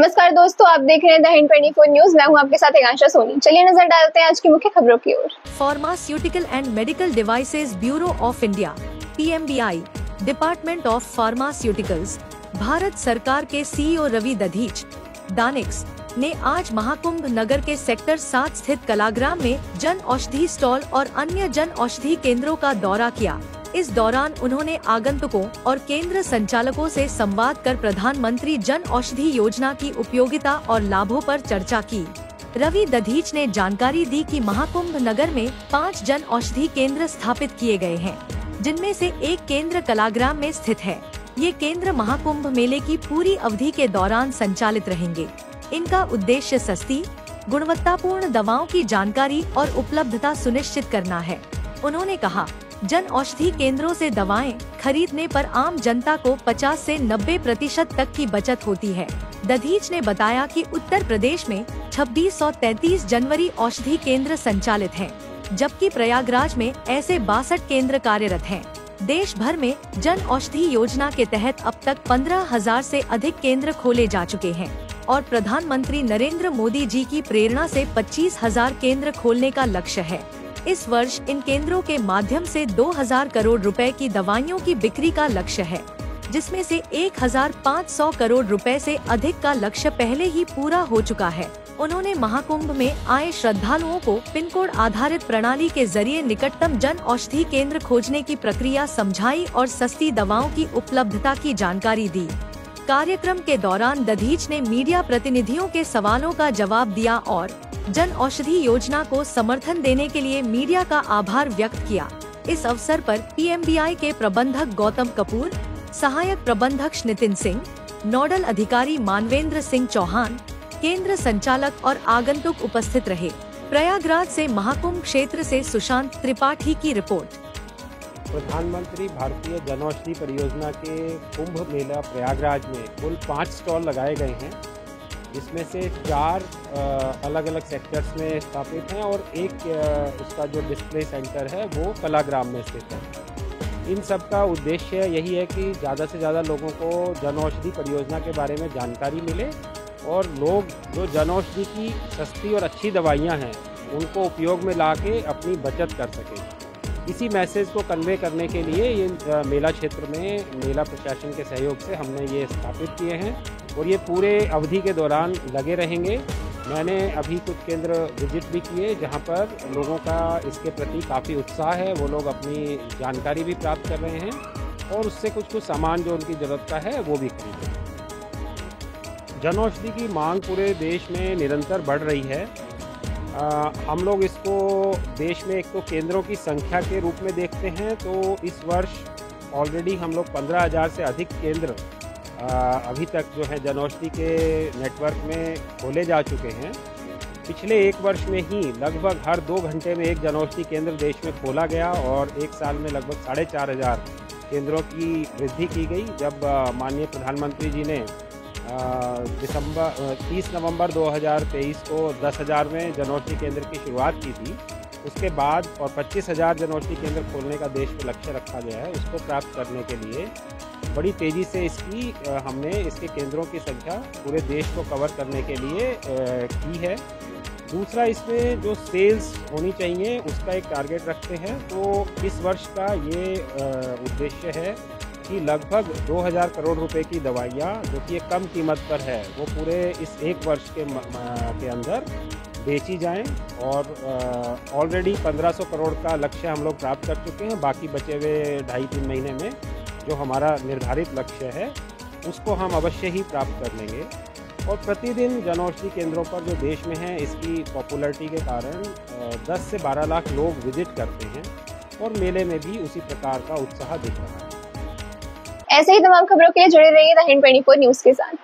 नमस्कार दोस्तों, आप देख रहे हैं द हिंद 24 न्यूज। मैं हूं आपके साथ आकांक्षा सोनी। चलिए नजर डालते हैं आज की मुख्य खबरों की ओर। Pharmaceutical and medical devices bureau of India (PMBI) department of pharmaceuticals Bharat सरकार के CEO रवि दधीच दानिक्स ने आज महाकुंभ नगर के सेक्टर 7 स्थित कलाग्राम में जन औषधि स्टॉल और अन्य जन औषधि केंद्रों का दौरा किया। इस दौरान उन्होंने आगंतुकों और केंद्र संचालकों से संवाद कर प्रधानमंत्री जन औषधि योजना की उपयोगिता और लाभों पर चर्चा की। रवि दधीच ने जानकारी दी कि महाकुंभ नगर में 5 जन औषधि केंद्र स्थापित किए गए हैं, जिनमें से एक केंद्र कलाग्राम में स्थित है। ये केंद्र महाकुंभ मेले की पूरी अवधि के दौरान संचालित रहेंगे। इनका उद्देश्य सस्ती, गुणवत्तापूर्ण दवाओं की जानकारी और उपलब्धता सुनिश्चित करना है। उन्होंने कहा, जन औषधि केंद्रों से दवाएं खरीदने पर आम जनता को 50 से 90% तक की बचत होती है। दधीच ने बताया कि उत्तर प्रदेश में 2633 जनवरी औषधि केंद्र संचालित हैं, जबकि प्रयागराज में ऐसे 62 केंद्र कार्यरत हैं। देश भर में जन औषधि योजना के तहत अब तक 15,000 से अधिक केंद्र खोले जा चुके हैं और प्रधानमंत्री नरेंद्र मोदी जी की प्रेरणा से 25,000 केंद्र खोलने का लक्ष्य है। इस वर्ष इन केंद्रों के माध्यम से 2000 करोड़ रुपए की दवाइयों की बिक्री का लक्ष्य है, जिसमें से 1500 करोड़ रुपए से अधिक का लक्ष्य पहले ही पूरा हो चुका है। उन्होंने महाकुंभ में आए श्रद्धालुओं को पिन कोड आधारित प्रणाली के जरिए निकटतम जन औषधि केंद्र खोजने की प्रक्रिया समझाई और सस्ती दवाओं की उपलब्धता की जानकारी दी। कार्यक्रम के दौरान दधीच ने मीडिया प्रतिनिधियों के सवालों का जवाब दिया और जन औषधि योजना को समर्थन देने के लिए मीडिया का आभार व्यक्त किया। इस अवसर पर PMBI के प्रबंधक गौतम कपूर, सहायक प्रबंधक नितिन सिंह, नोडल अधिकारी मानवेंद्र सिंह चौहान, केंद्र संचालक और आगंतुक उपस्थित रहे। प्रयागराज से महाकुंभ क्षेत्र से सुशांत त्रिपाठी की रिपोर्ट। प्रधानमंत्री भारतीय जन औषधि परियोजना के कुंभ मेला प्रयागराज में कुल 5 स्टॉल लगाए गए हैं, जिसमें से 4 अलग अलग सेक्टर्स में स्थापित हैं और एक उसका जो डिस्प्ले सेंटर है वो कलाग्राम में स्थित है। इन सब का उद्देश्य यही है कि ज़्यादा से ज़्यादा लोगों को जन औषधि परियोजना के बारे में जानकारी मिले और लोग जो जन औषधि की सस्ती और अच्छी दवाइयाँ हैं उनको उपयोग में ला के अपनी बचत कर सकें। इसी मैसेज को कन्वे करने के लिए ये मेला क्षेत्र में मेला प्रशासन के सहयोग से हमने ये स्थापित किए हैं और ये पूरे अवधि के दौरान लगे रहेंगे। मैंने अभी कुछ केंद्र विजिट भी किए जहाँ पर लोगों का इसके प्रति काफ़ी उत्साह है। वो लोग अपनी जानकारी भी प्राप्त कर रहे हैं और उससे कुछ सामान जो उनकी ज़रूरत का है वो भी खरीद रहे हैं। जन औषधि की मांग पूरे देश में निरंतर बढ़ रही है। हम लोग इसको देश में एक तो केंद्रों की संख्या के रूप में देखते हैं, तो इस वर्ष ऑलरेडी हम लोग 15,000 से अधिक केंद्र अभी तक जो है जन औषधि के नेटवर्क में खोले जा चुके हैं। पिछले 1 वर्ष में ही लगभग हर 2 घंटे में एक जन औषधि केंद्र देश में खोला गया और 1 साल में लगभग 4,500 केंद्रों की वृद्धि की गई। जब माननीय प्रधानमंत्री जी ने 30 नवंबर 2023 को 10,000 में जन औषधि केंद्र की शुरुआत की थी, उसके बाद और 25,000 जन औषधि केंद्र खोलने का देश में लक्ष्य रखा गया है। उसको प्राप्त करने के लिए बड़ी तेज़ी से हमने इसके केंद्रों की संख्या पूरे देश को कवर करने के लिए की है। दूसरा, इसमें जो सेल्स होनी चाहिए उसका एक टारगेट रखते हैं, तो इस वर्ष का ये उद्देश्य है कि लगभग 2000 करोड़ रुपए की दवाइयाँ जो कि एक कम कीमत पर है वो पूरे इस 1 वर्ष के अंदर बेची जाएं और ऑलरेडी 1500 करोड़ का लक्ष्य हम लोग प्राप्त कर चुके हैं। बाकी बचे हुए 2.5-3 महीने में जो हमारा निर्धारित लक्ष्य है उसको हम अवश्य ही प्राप्त कर लेंगे। और प्रतिदिन जन औषधि केंद्रों पर जो देश में है इसकी पॉपुलैरिटी के कारण 10 से 12 लाख लोग विजिट करते हैं और मेले में भी उसी प्रकार का उत्साह दिख रहा है। ऐसे ही तमाम खबरों के लिए जुड़े रहिए द हिंद 24 न्यूज के साथ।